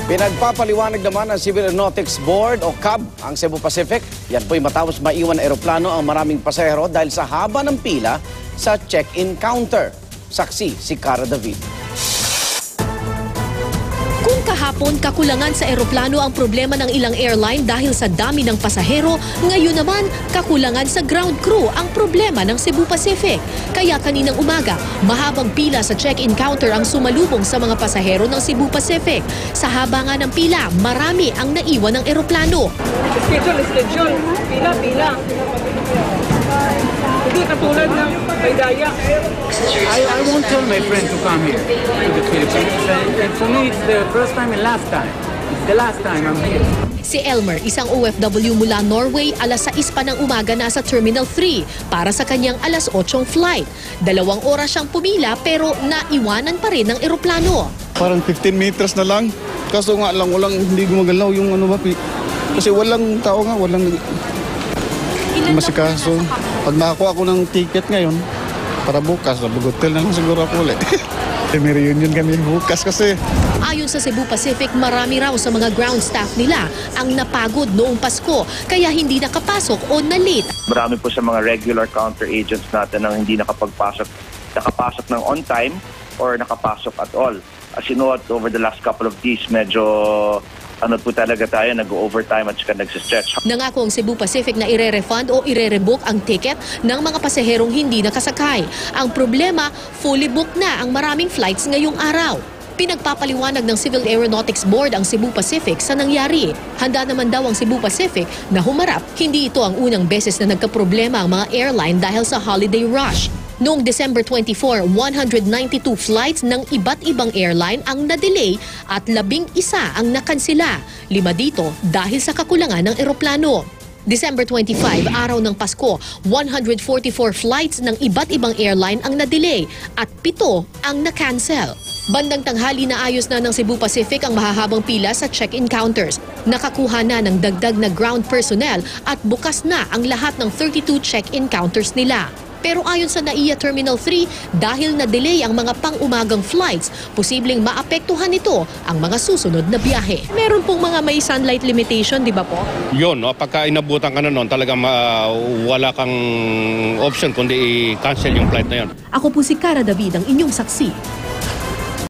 Pinagpapaliwanag naman ng Civil Aeronautics Board o CAB ang Cebu Pacific. Yan po'y matapos maiwan eroplano ang maraming pasahero dahil sa haba ng pila sa check-in counter. Saksi si Cara David. Kung kahapon kakulangan sa eroplano ang problema ng ilang airline dahil sa dami ng pasahero, ngayon naman kakulangan sa ground crew ang problema ng Cebu Pacific. Kaya kaninang umaga, mahabang pila sa check-in counter ang sumalubong sa mga pasahero ng Cebu Pacific. Sa haba nga ng pila, marami ang naiwan ng eroplano. Schedule. Pila. Hindi katulad ng Paydaya. I won't tell my friend to come here to the Philippines. And for me, it's the first time and last time. It's the last time I'm here. Si Elmer, isang OFW mula Norway, alas 6 pa ng umaga nasa Terminal 3 para sa kanyang alas 8 flight. 2 oras siyang pumila pero naiwanan pa rin ng eroplano. Parang 15 meters na lang. Kaso nga lang, hindi gumagalaw yung ano ba. Kasi walang tao nga, walang masikaso. Pag nakakuha ako ng ticket ngayon, para bukas, hotel na lang siguro ako ulit. May reunion kami bukas kasi. Ayon sa Cebu Pacific, marami raw sa mga ground staff nila ang napagod noong Pasko kaya hindi nakapasok o na-late. Marami po sa mga regular counter agents natin ang hindi nakapasok ng on time or nakapasok at all. As you know, over the last couple of days, medyo po talaga tayo, nag-overtime at saka nagsistretch. Nangako ang Cebu Pacific na ire-refund o ire-rebook ang ticket ng mga pasaherong hindi nakasakay. Ang problema, fully booked na ang maraming flights ngayong araw. Pinagpapaliwanag ng Civil Aeronautics Board ang Cebu Pacific sa nangyari. Handa naman daw ang Cebu Pacific na humarap. Hindi ito ang unang beses na nagkaproblema ang mga airline dahil sa holiday rush. Noong December 24, 192 flights ng iba't ibang airline ang na-delay at 11 ang nakansela. 5 dito dahil sa kakulangan ng eroplano. December 25, araw ng Pasko, 144 flights ng iba't ibang airline ang na-delay at 7 ang na-cancel. Bandang tanghali na ayos na ng Cebu Pacific ang mahahabang pila sa check-in counters. Nakakuha na ng dagdag na ground personnel at bukas na ang lahat ng 32 check-in counters nila. Pero ayon sa NAIA Terminal 3, dahil na-delay ang mga pang-umagang flights, posibleng maapektuhan nito ang mga susunod na biyahe. Meron pong mga may sunlight limitation, di ba po? Yun, no? Pagka inabutan ka na nun, talagang wala kang option kundi i-cancel yung flight na yun. Ako po si Cara David, ang inyong saksi.